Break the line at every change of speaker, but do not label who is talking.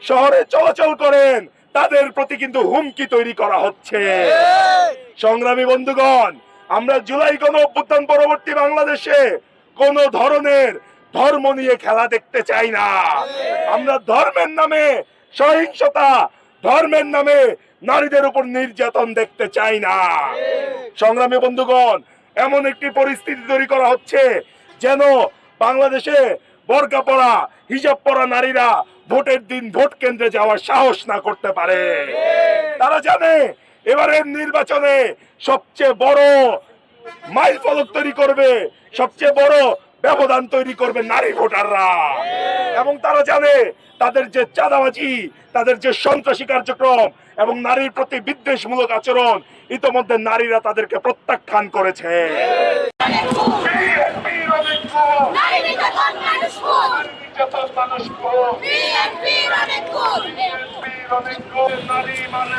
শহরে চলাচল করেন তাদের প্রতি কিন্তু হুমকি তৈরি করা হচ্ছে। সংগ্রামী বন্ধুগণ, আমরা জুলাই গণ অভ্যুত্থান পরবর্তী বাংলাদেশে কোন ধরনের ধর্ম নিয়ে খেলা দেখতে চাই না। আমরা ধর্মের নামে সহিংসতা, ধর্মের নামে নারীদের উপর নির্যাতন দেখতে চাই না। সংগ্রামী বন্ধুগণ, এমন একটি পরিস্থিতি তৈরি করা হচ্ছে যেন বাংলাদেশে বোরকা পরা, হিজাব পরা নারীরা ভোটের দিন ভোট কেন্দ্রে যাওয়ার সাহস না করতে পারে। তারা জানে এবারের নির্বাচনে সবচেয়ে বড় মাইল ফলক তৈরি করবে, সবচেয়ে বড় ব্যবধান তৈরি করবে নারী ভোটাররা। এবং তারা জানে তাদের যে চাঁদাবাজি, তাদের যে সন্ত্রাসী কার্যক্রম এবং নারীর প্রতি বিদ্বেষমূলক আচরণ, ইতোমধ্যে নারীরা তাদেরকে প্রত্যাখ্যান করেছে। নারী মানে